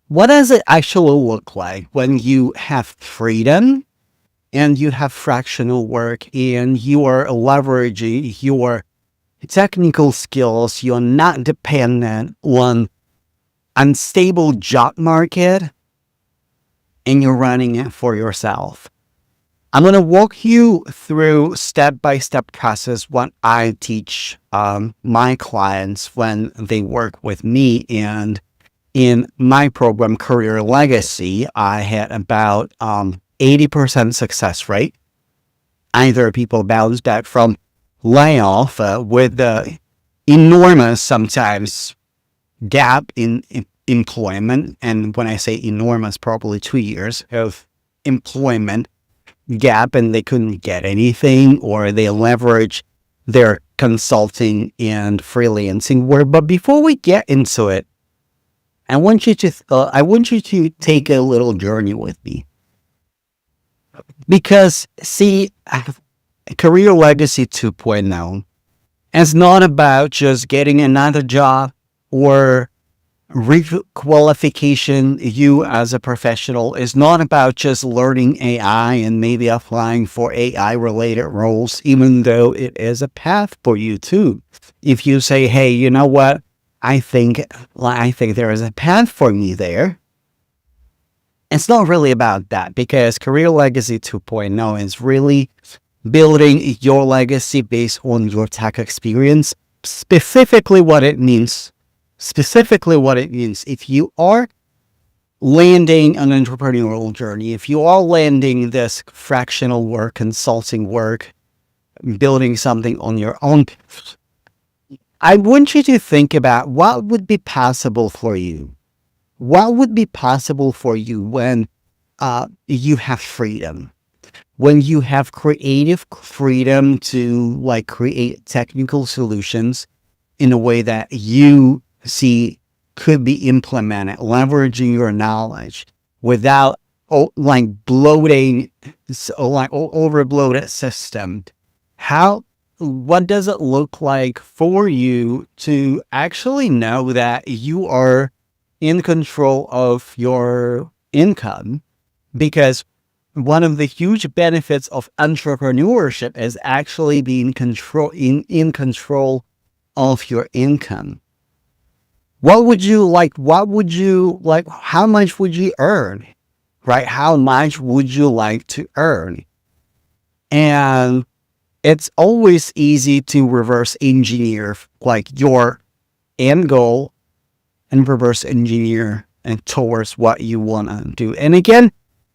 What does it actually look like when you have freedom and you have fractional work and you are leveraging your technical skills? You're not dependent on unstable job market and you're running it for yourself. I'm going to walk you through step-by-step process what I teach my clients when they work with me. And in my program, Career Legacy, I had about 80% success rate. Either people bounce back from layoff with the enormous, sometimes, gap in employment. And when I say enormous, probably 2 years of employment gap and they couldn't get anything, or they leverage their consulting and freelancing work. But before we get into it, I want you to take a little journey with me, because see, Career Legacy 2.0 is not about just getting another job or requalification. You as a professional is not about just learning AI and maybe applying for AI related roles, even though it is a path for you too. If you say, hey, you know what, I think there is a path for me there. It's not really about that, because Career Legacy 2.0 is really building your legacy based on your tech experience. Specifically what it means if you are landing an entrepreneurial journey, if you are landing this fractional work, consulting work, building something on your own, I want you to think about what would be possible for you. What would be possible for you when you have freedom, when you have creative freedom to create technical solutions in a way that you see could be implemented, leveraging your knowledge without bloating, overbloated system. What does it look like for you to actually know that you are in control of your income? Because one of the huge benefits of entrepreneurship is actually being in control of your income. How much would you earn? Right? How much would you like to earn? And it's always easy to reverse engineer your end goal and reverse engineer towards what you want to do. And again,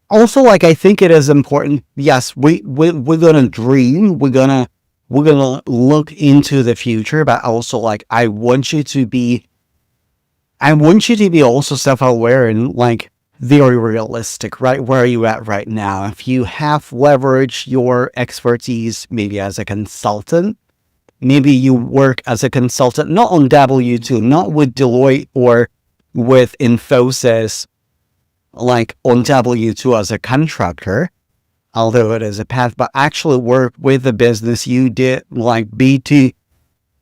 also, I think it is important. Yes, we're gonna dream. We're gonna look into the future, but also I want you to be also self-aware and very realistic, right? Where are you at right now? If you have leveraged your expertise, maybe as a consultant, maybe you work as a consultant, not on W2, not with Deloitte or with Infosys, on W2 as a contractor, although it is a path, but actually work with the business. You did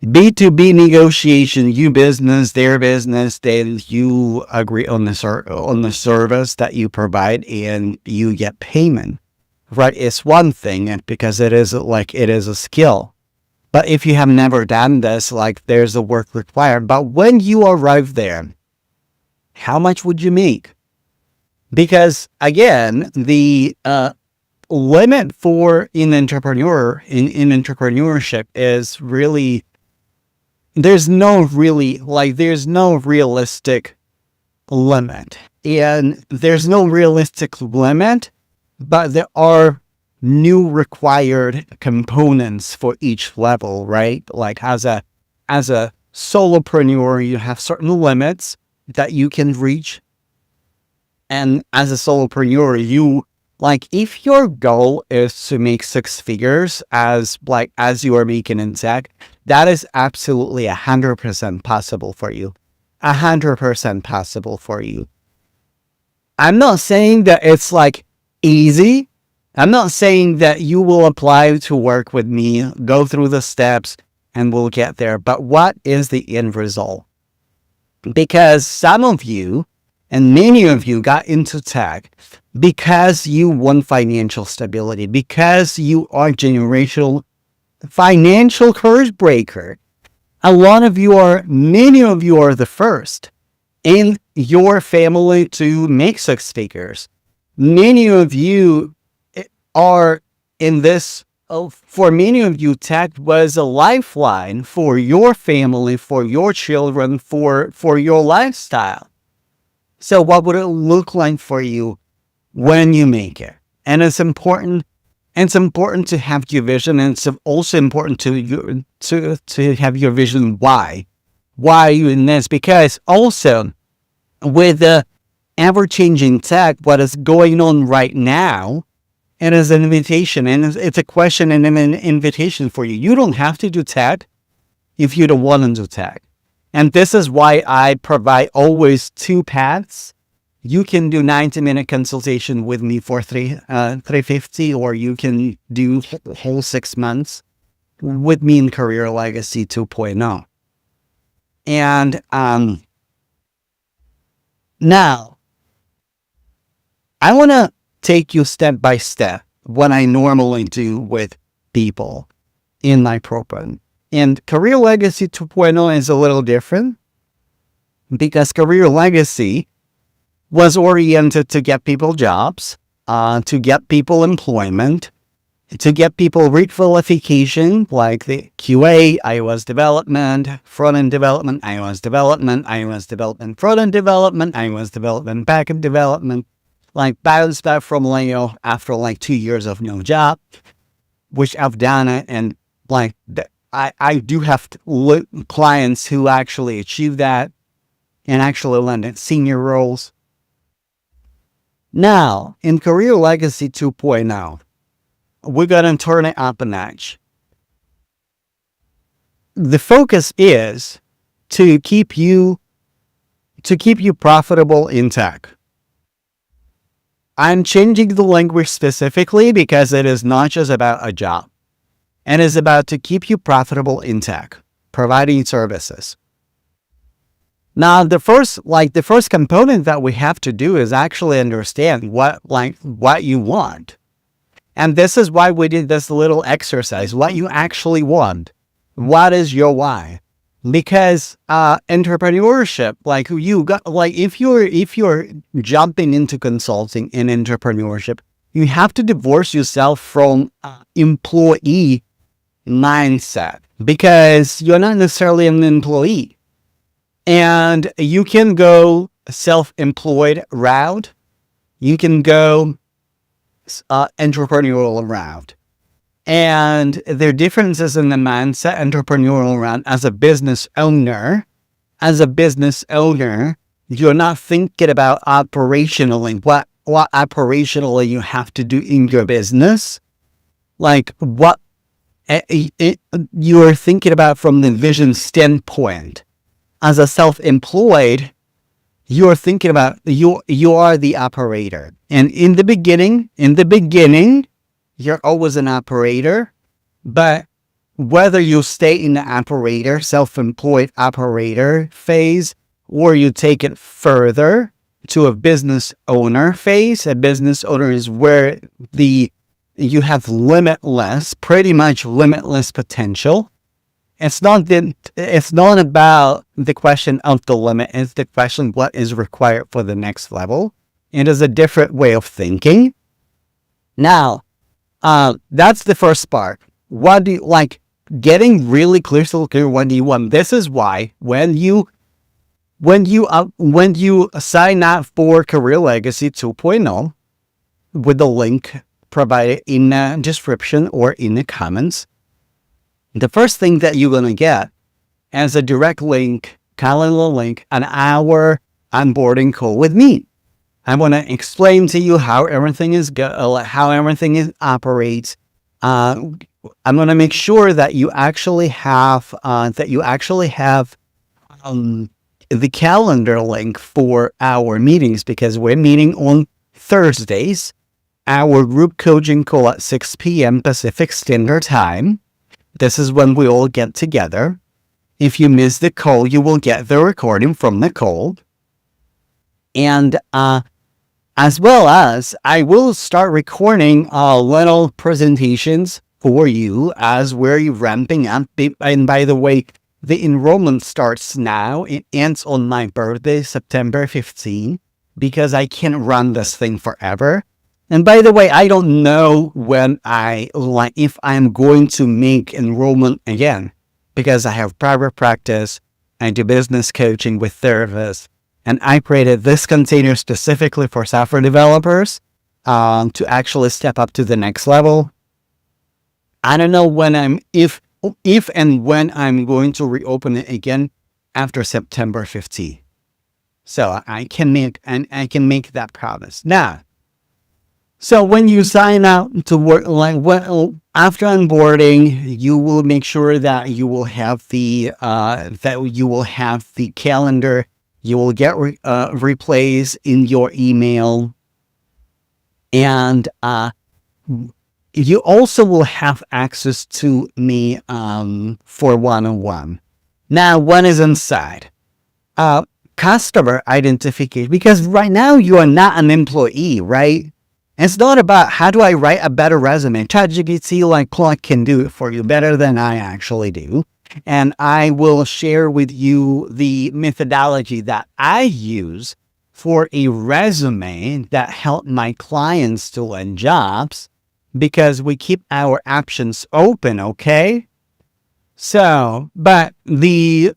B2B negotiation, you business, their business, then you agree on the service that you provide and you get payment, right? It's one thing because it is a skill. But if you have never done this, there's a work required. But when you arrive there, how much would you make? Because again, the limit in entrepreneurship is really, there's no realistic limit. And there's no realistic limit, but there are new required components for each level, right? As a solopreneur, you have certain limits that you can reach. And as a solopreneur, you if your goal is to make 6 figures as you are making in tech, that is absolutely 100% possible for you. 100% possible for you. I'm not saying that it's easy. I'm not saying that you will apply to work with me, go through the steps, and we'll get there. But what is the end result? Because some of you And many of you got into tech because you want financial stability, because you are generational financial curse breaker. Many of you are the first in your family to make six figures. Many of you are in this. For many of you, tech was a lifeline for your family, for your children, for your lifestyle. So what would it look like for you when you make it? And it's important. It's important to have your vision, and it's also important to have your vision. Why are you in this? Because also with the ever-changing tech, what is going on right now, it is an invitation, and it's a question and an invitation for you. You don't have to do tech if you don't want to do tech. And this is why I provide always two paths. You can do 90-minute consultation with me for $350, or you can do whole 6 months with me in Career Legacy 2.0. And now I want to take you step by step what I normally do with people in my program. And Career Legacy 2.0 is a little different because Career Legacy was oriented to get people jobs, to get people employment, to get people re-qualification like the QA, iOS development, front-end development, iOS development, front-end development, iOS development, back-end development, like bounce back from layoff after like 2 years of no job, which I've done it. And like I do have clients who actually achieve that and actually landed senior roles. Now, in Career Legacy 2.0, we're going to turn it up a notch. The focus is to keep you profitable in tech. I'm changing the language specifically because it is not just about a job. It is about to keep you profitable in tech, providing services. Now, the first component that we have to do is actually understand what you want. And this is why we did this little exercise, what you actually want. What is your why? Because entrepreneurship, if you're jumping into consulting and entrepreneurship, you have to divorce yourself from employee mindset, because you're not necessarily an employee. And you can go self-employed route. You can go entrepreneurial route. And there are differences in the mindset. Entrepreneurial route, as a business owner, you're not thinking about operationally, what operationally you have to do in your business. Like what you're thinking about from the vision standpoint. As a self-employed, you're thinking about you are the operator. And in the beginning, you're always an operator. But whether you stay in the self-employed operator phase, or you take it further to a business owner phase, a business owner is where you have pretty much limitless potential. It's not about the question of the limit. It's the question what is required for the next level. It is a different way of thinking. Now, that's the first part. What do you like? Getting really crystal clear. What do you want? This is why when you sign up for Career Legacy 2.0 with the link provided in the description or in the comments, the first thing that you're going to get as a direct link, calendar link, an hour onboarding call with me. I want to explain to you how everything operates. I'm going to make sure that you actually have the calendar link for our meetings, because we're meeting on Thursdays. Our group coaching call at 6 p.m. Pacific Standard Time. This is when we all get together. If you miss the call, you will get the recording from the call. And as well as I will start recording little presentations for you as we're ramping up. And by the way, the enrollment starts now. It ends on my birthday, September 15, because I can't run this thing forever. And by the way, I don't know if I'm going to make enrollment again, because I have private practice, I do business coaching with therapists, and I created this container specifically for software developers to actually step up to the next level. I don't know if and when I'm going to reopen it again after September 15th. So I can make that promise. Now, so when you sign up to work, after onboarding, you will make sure that you will have the calendar. You will get replays in your email, and you also will have access to me for one-on-one. Now, what is inside? Customer identification, because right now you are not an employee, right? It's not about how do I write a better resume. ChatGPT Claude can do it for you better than I actually do. And I will share with you the methodology that I use for a resume that help my clients to land jobs, because we keep our options open, okay? So, but the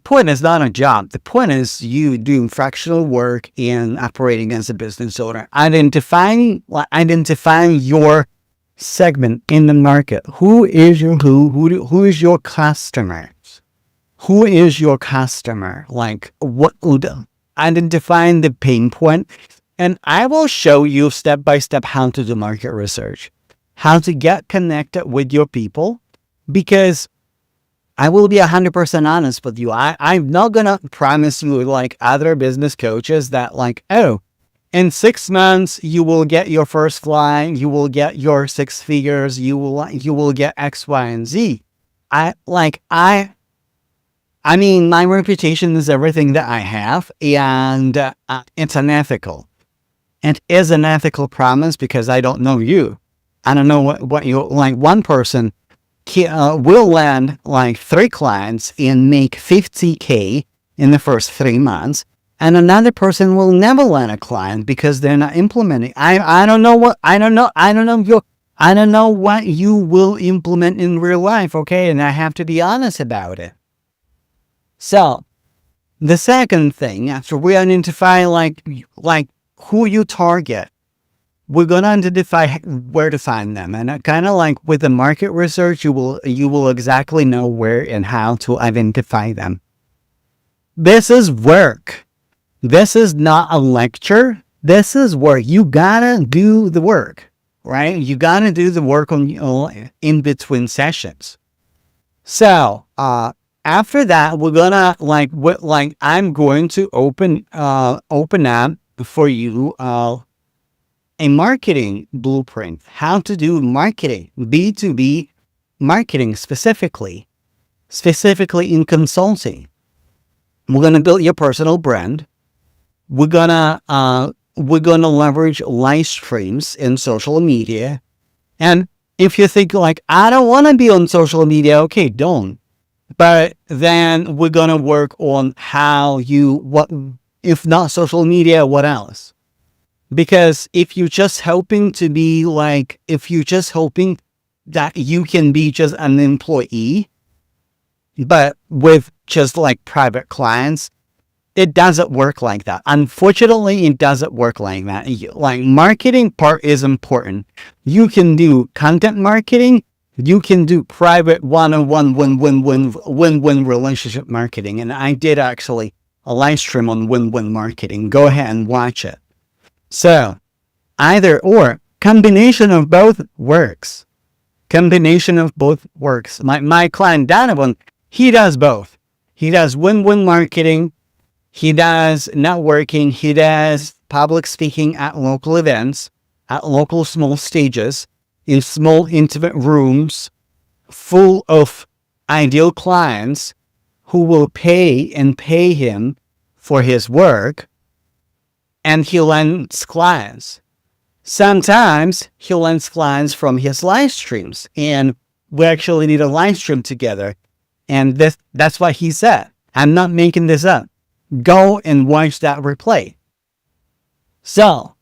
point is not a job. The point is you doing fractional work and operating as a business owner, identifying your segment in the market. Who is your who is your customer? Who is your customer? Identifying the pain point, and I will show you step by step how to do market research, how to get connected with your people, because I will be 100% honest with you. I'm not going to promise you like other business coaches that in 6 months, you will get your first client, you will get your 6 figures, you will get X, Y, and Z. I mean, my reputation is everything that I have, and it's unethical. It is an ethical promise because I don't know you. I don't know what you one person will land 3 clients and make 50K in the first 3 months, and another person will never land a client because they're not implementing. I don't know what you will implement in real life, okay? And I have to be honest about it. So the second thing, after we identify who you target, we're going to identify where to find them. And kind of with the market research, you will exactly know where and how to identify them. This is work. This is not a lecture. This is work. You gotta do the work, right? You gotta do the work in between sessions. So after that, we're gonna I'm going to open up for you a marketing blueprint, how to do marketing, B2B marketing specifically in consulting. We're going to build your personal brand. We're going to leverage live streams in social media. And if you think I don't want to be on social media, okay, don't. But then we're going to work on if not social media, what else? Because if you're just hoping that you can be just an employee, but with just private clients, it doesn't work like that. Unfortunately, it doesn't work like that. Marketing part is important. You can do content marketing. You can do private one-on-one win-win relationship marketing. And I did actually a live stream on win-win marketing. Go ahead and watch it. So, either or, combination of both works. My client Donovan, he does both. He does win-win marketing. He does networking. He does public speaking at local events, at local small stages, in small intimate rooms, full of ideal clients who will pay him for his work. and he lands clients. Sometimes he lands clients from his live streams, and we actually did a live stream together. And that's what he said. I'm not making this up. Go and watch that replay. So,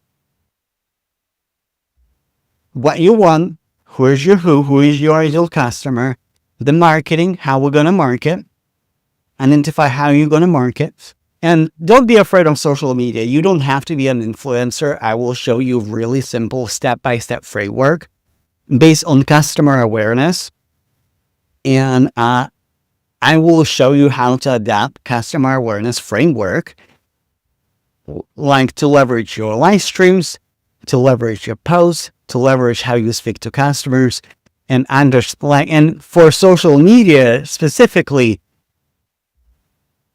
what you want, who is your ideal customer, the marketing, how we're going to market, identify how you're going to market, and don't be afraid of social media. You don't have to be an influencer. I will show you really simple step-by-step framework based on customer awareness. And I will show you how to adapt customer awareness framework, like to leverage your live streams, to leverage your posts, to leverage how you speak to customers, and understand. And for social media specifically,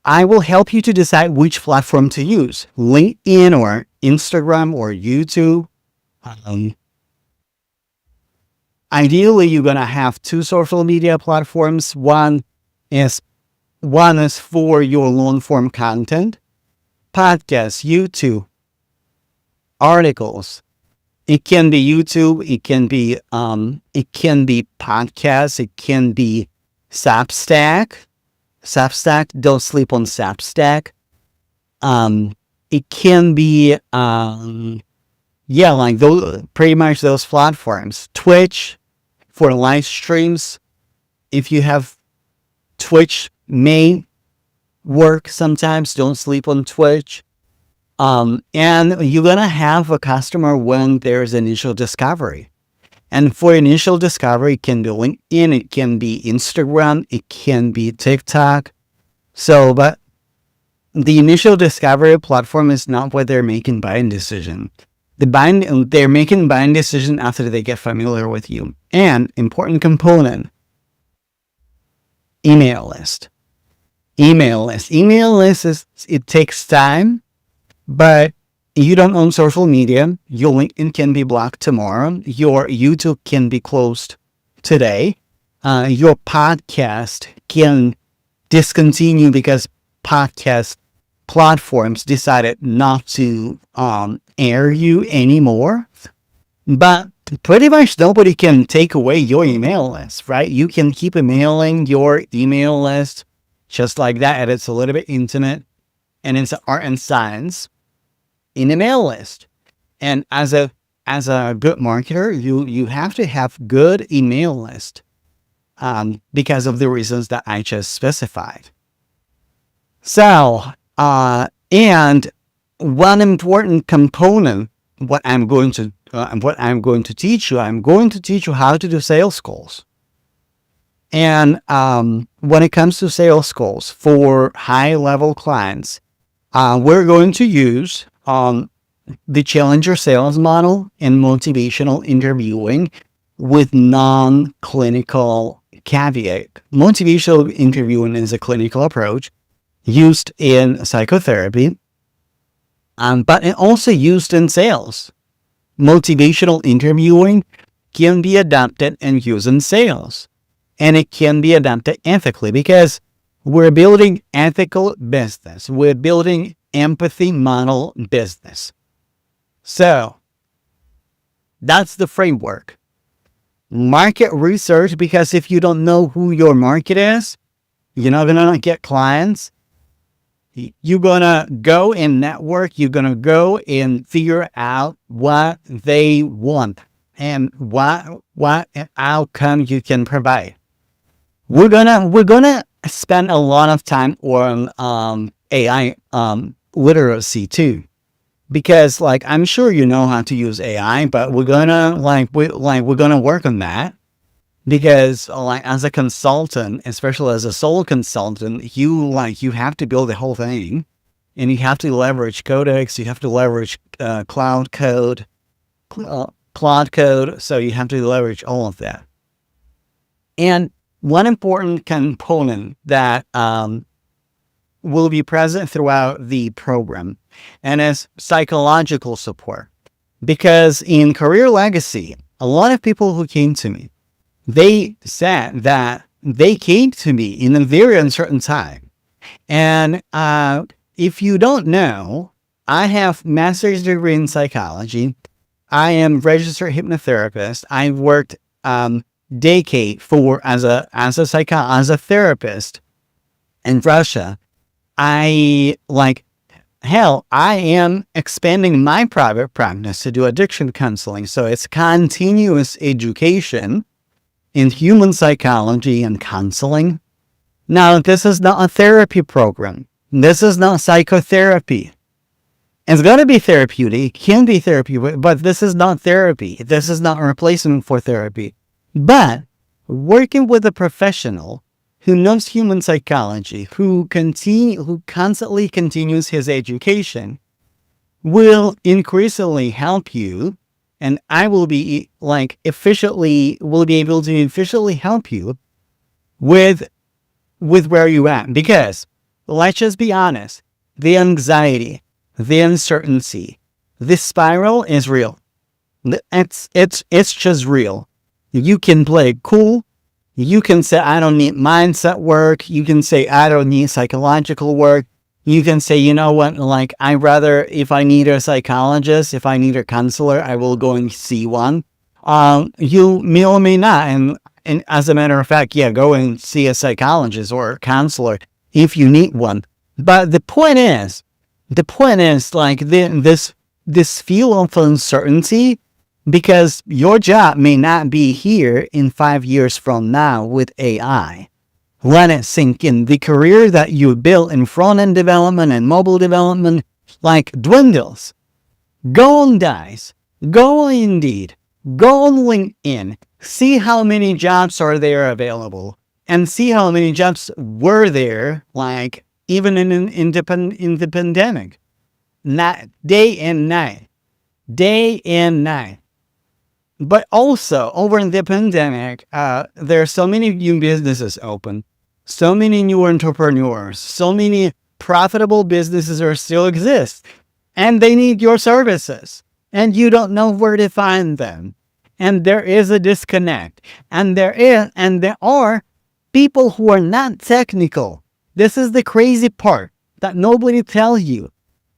I will help you to decide which platform to use, LinkedIn or Instagram or YouTube. Ideally, you're going to have two social media platforms. One is for your long form content, podcasts, YouTube, articles. It can be YouTube, it can be podcasts, it can be Substack. Don't sleep on Substack. It can be like those, pretty much those platforms. Twitch for live streams. If you have Twitch, may work sometimes. Don't sleep on Twitch. And you're gonna have a customer when there's initial discovery. And for initial discovery, it can be LinkedIn, it can be Instagram, it can be TikTok. But the initial discovery platform is not where they're making buying decision. They're making buying decision after they get familiar with you. And important component, email list. Email list it takes time, but you don't own social media. Your LinkedIn can be blocked tomorrow. Your YouTube can be closed today. Your podcast can discontinue because podcast platforms decided not to air you anymore. But pretty much nobody can take away your email list, right? You can keep emailing your email list just like that, and it's a little bit intimate, and it's art and science in email list. And as a good marketer, you have to have good email list because of the reasons that I just specified. So, and one important component, what I'm going to teach you how to do sales calls. And when it comes to sales calls for high-level clients, we're going to use the challenger sales model and motivational interviewing with non-clinical caveat. Motivational interviewing is a clinical approach used in psychotherapy, but it also used in sales. Motivational interviewing can be adapted and used in sales, and it can be adapted ethically because we're building ethical business. We're building empathy model business. So that's the framework. Market research, because if you don't know who your market is, you're not going to get clients. You're going to go and network. You're going to go and figure out what they want and what outcome you can provide. We're gonna spend a lot of time on AI literacy too, because I'm sure you know how to use AI, but we're gonna work on that, because as a consultant, especially as a sole consultant, you have to build the whole thing, and you have to leverage Codex, you have to leverage Cloud Code, so you have to leverage all of that. And one important component that will be present throughout the program, and is psychological support. Because in Career Legacy, a lot of people who came to me, they said that they came to me in a very uncertain time. And if you don't know, I have master's degree in psychology. I am registered hypnotherapist. I worked decade for as a therapist in Russia. I like hell. I am expanding my private practice to do addiction counseling. So it's continuous education in human psychology and counseling. Now, this is not a therapy program. This is not psychotherapy. It's going to be therapeutic, can be therapy, but this is not therapy. This is not a replacement for therapy. But working with a professional who knows human psychology, who constantly continues his education, will increasingly help you, and I will be will be able to efficiently help you with where you at. Because let's just be honest, the anxiety, the uncertainty, this spiral is real. It's just real. You can play cool. You can say, I don't need mindset work. You can say, I don't need psychological work. You can say, you know what, like, I rather, if I need a psychologist, if I need a counselor, I will go and see one. You may or may not. And as a matter of fact, yeah, go and see a psychologist or a counselor if you need one. But the point is like this feel of uncertainty, because your job may not be here in 5 years from now with AI. Let it sink in. The career that you built in front-end development and mobile development like dwindles. Go on Dice. Go on Indeed. Go on LinkedIn. See how many jobs are there available. And see how many jobs were there, like, even in the pandemic. Not day and night. Day and night. But also, over in the pandemic, there are so many new businesses open, so many new entrepreneurs, so many profitable businesses are still exist, and they need your services, and you don't know where to find them. And there is a disconnect. And there are people who are not technical. This is the crazy part that nobody tells you.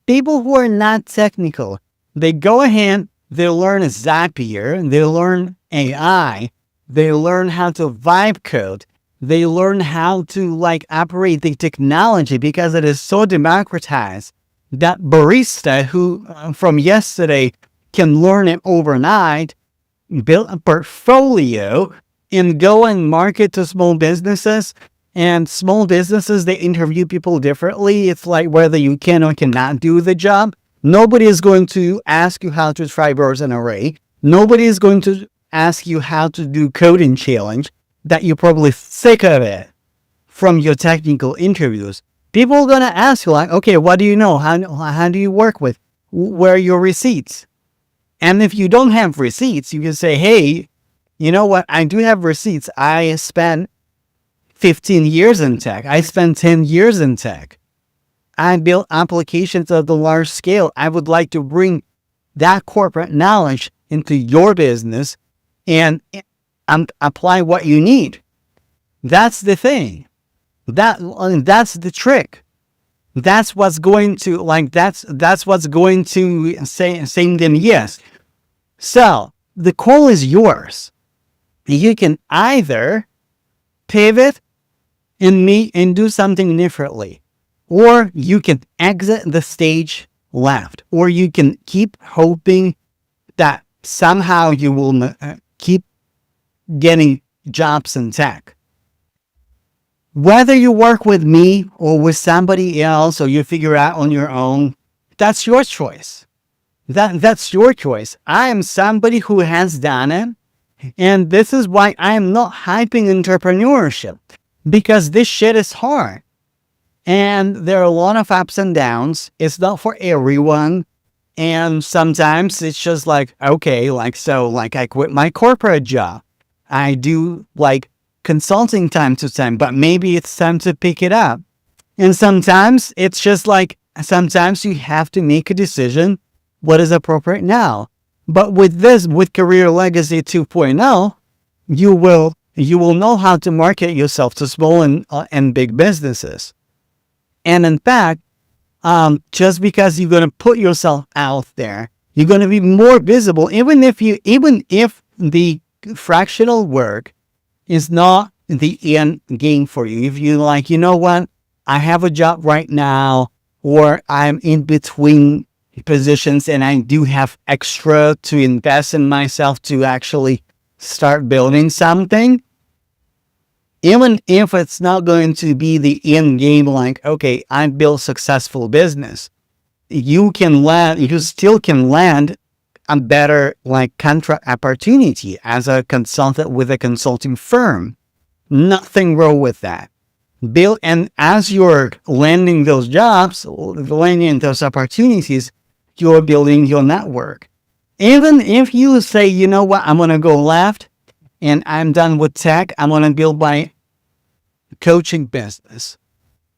People who are not technical, they go ahead, they learn Zapier, they learn AI, they learn how to vibe code, they learn how to operate the technology because it is so democratized that barista who from yesterday can learn it overnight, build a portfolio, and go and market to small businesses. And small businesses, they interview people differently. It's like whether you can or cannot do the job. Nobody is going to ask you how to traverse an array. Nobody is going to ask you how to do coding challenge that you're probably sick of it from your technical interviews. People are going to ask you okay, what do you know? How do you work with? Where are your receipts? And if you don't have receipts, you can say, hey, you know what? I do have receipts. I spent 15 years in tech. I spent 10 years in tech. I built applications of the large scale. I would like to bring that corporate knowledge into your business and apply what you need. That's the thing. That's the trick. That's what's going to that's what's going to say them yes. So the call is yours. You can either pivot and do something differently, or you can exit the stage left, or you can keep hoping that somehow you will keep getting jobs in tech. Whether you work with me or with somebody else, or you figure out on your own, that's your choice. That's your choice. I am somebody who has done it, and this is why I am not hyping entrepreneurship, because this shit is hard. And there are a lot of ups and downs. It's not for everyone. And sometimes it's just okay, I quit my corporate job. I do consulting time to time, but maybe it's time to pick it up. And sometimes it's just sometimes you have to make a decision what is appropriate now. But with Career Legacy 2.0, you will know how to market yourself to small and big businesses. And in fact, just because you're going to put yourself out there, you're going to be more visible, even if the fractional work is not the end game for you. If you like, you know what, I have a job right now, or I'm in between positions and I do have extra to invest in myself to actually start building something, even if it's not going to be the end game, like, okay, I built successful business, you still can land a better like contract opportunity as a consultant with a consulting firm. Nothing wrong with that. And as you're landing those jobs, landing those opportunities, you're building your network. Even if you say, you know what, I'm going to go left and I'm done with tech, I'm going to build my coaching business.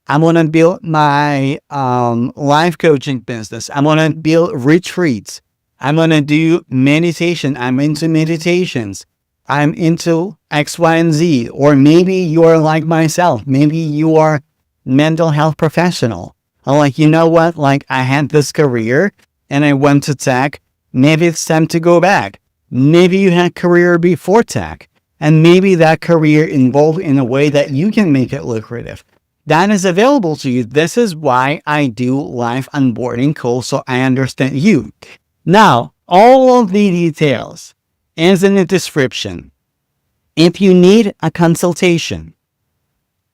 I'm going to build my life coaching business. I'm going to build retreats. I'm going to do meditation. I'm into meditations. I'm into X, Y, and Z. Or maybe you're like myself. Maybe you are mental health professional. I'm like, you know what? Like, I had this career and I went to tech. Maybe it's time to go back. Maybe you had a career before tech, and maybe that career involved in a way that you can make it lucrative. That is available to you. This is why I do live onboarding calls, so I understand you. Now, all of the details is in the description. If you need a consultation,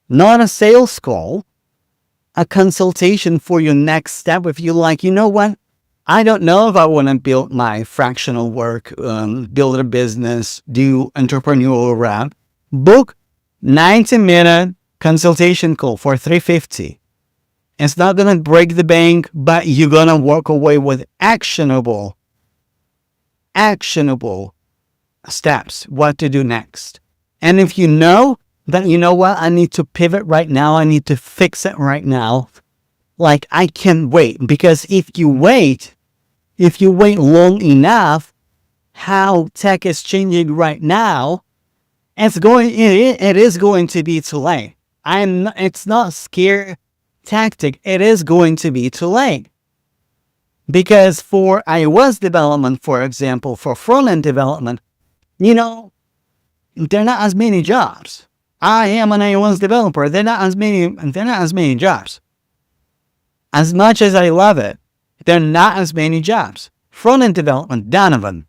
not a sales call, a consultation for your next step, if you're like, you know what, I don't know if I want to build my fractional work, build a business, do entrepreneurial rap, book 90-minute consultation call for $350. It's not going to break the bank, but you're going to walk away with actionable steps, what to do next. And if you know that, you know what, I need to pivot right now, I need to fix it right now, like, I can't wait. Because if you wait long enough, how tech is changing right now, it is going to be too late. It's not scare tactic. It is going to be too late. Because for iOS development, for example, for front-end development, there are not as many jobs. I am an iOS developer. There are not as many jobs. As much as I love it, there are not as many jobs. Front-end development, Donovan,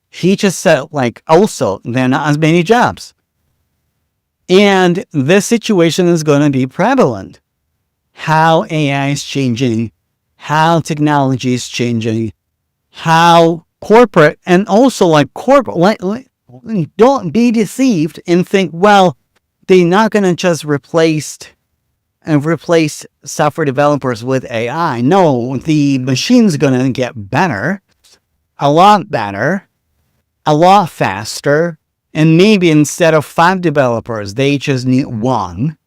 he just said, like, also, there are not as many jobs. And this situation is going to be prevalent. How AI is changing, how technology is changing, how corporate, and also like corporate, don't be deceived and think, well, they're not going to just replace software developers with AI. No, the machine's going to get better, a lot faster, and maybe instead of 5 developers, they just need 1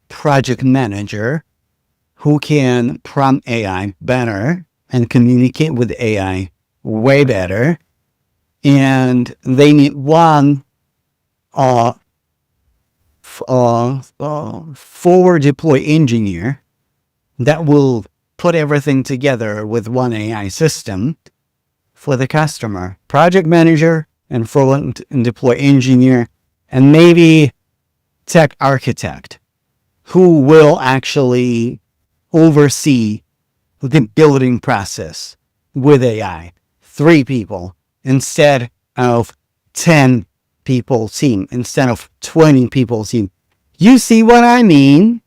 project manager who can prompt AI better and communicate with AI way better. And they need 1 forward deploy engineer that will put everything together with 1 AI system for the customer. Project manager and forward deploy engineer, and maybe tech architect who will actually oversee the building process with AI. 3 people instead of 10 people team, instead of 20 people team. You see what I mean?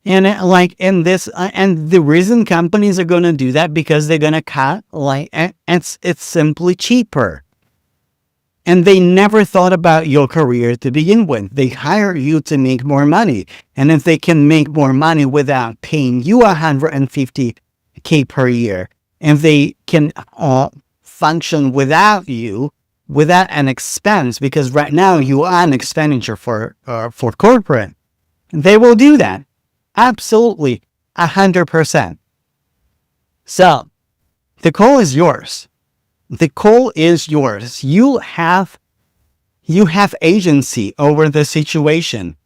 And and the reason companies are going to do that, because they're going to cut, it's simply cheaper. And they never thought about your career to begin with. They hire you to make more money. And if they can make more money without paying you $150K per year, and they can function without you, without an expense, because right now you are an expenditure for corporate, they will do that. Absolutely, 100%. So, the call is yours. You have agency over the situation.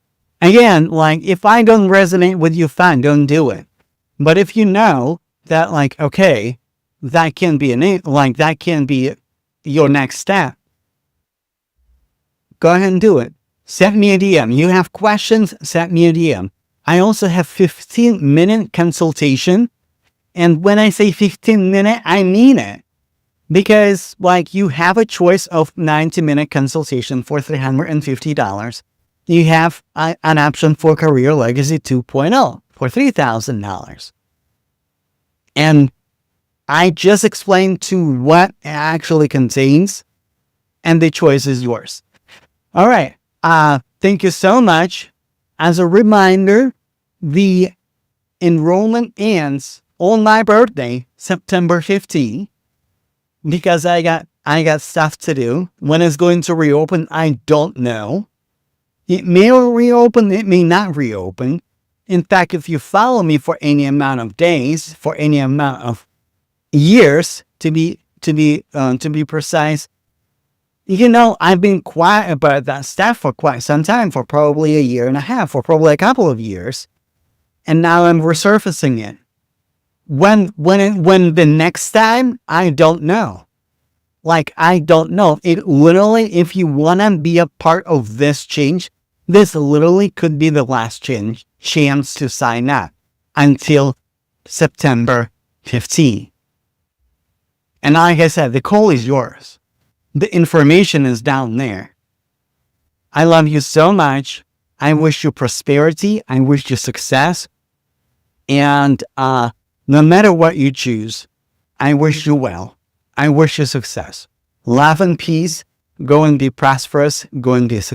Again, like if I don't resonate with you, fine, don't do it. But if you know that, like, okay, that can be that can be your next step, go ahead and do it. Send me a DM. You have questions, send me a DM. I also have 15-minute consultation. And when I say 15-minute, I mean it. Because like you have a choice of 90-minute consultation for $350. You have an option for Career Legacy 2.0 for $3,000. And I just explained to what it actually contains, and the choice is yours. All right. Thank you so much. As a reminder, the enrollment ends on my birthday, September 15th, because I got stuff to do. When it's going to reopen, I don't know. It may reopen, it may not reopen. In fact, if you follow me for any amount of days, for any amount of years, to be precise, you know, I've been quiet about that stuff for quite some time, for probably a year and a half, for probably a couple of years, and now I'm resurfacing it. When the next time, I don't know. Like, I don't know. It literally, if you want to be a part of this change, this literally could be the last chance to sign up until September 15th. And like I said, the call is yours. The information is down there. I love you so much. I wish you prosperity. I wish you success. And no matter what you choose, I wish you well. I wish you success. Love and peace. Go and be prosperous. Go and be successful.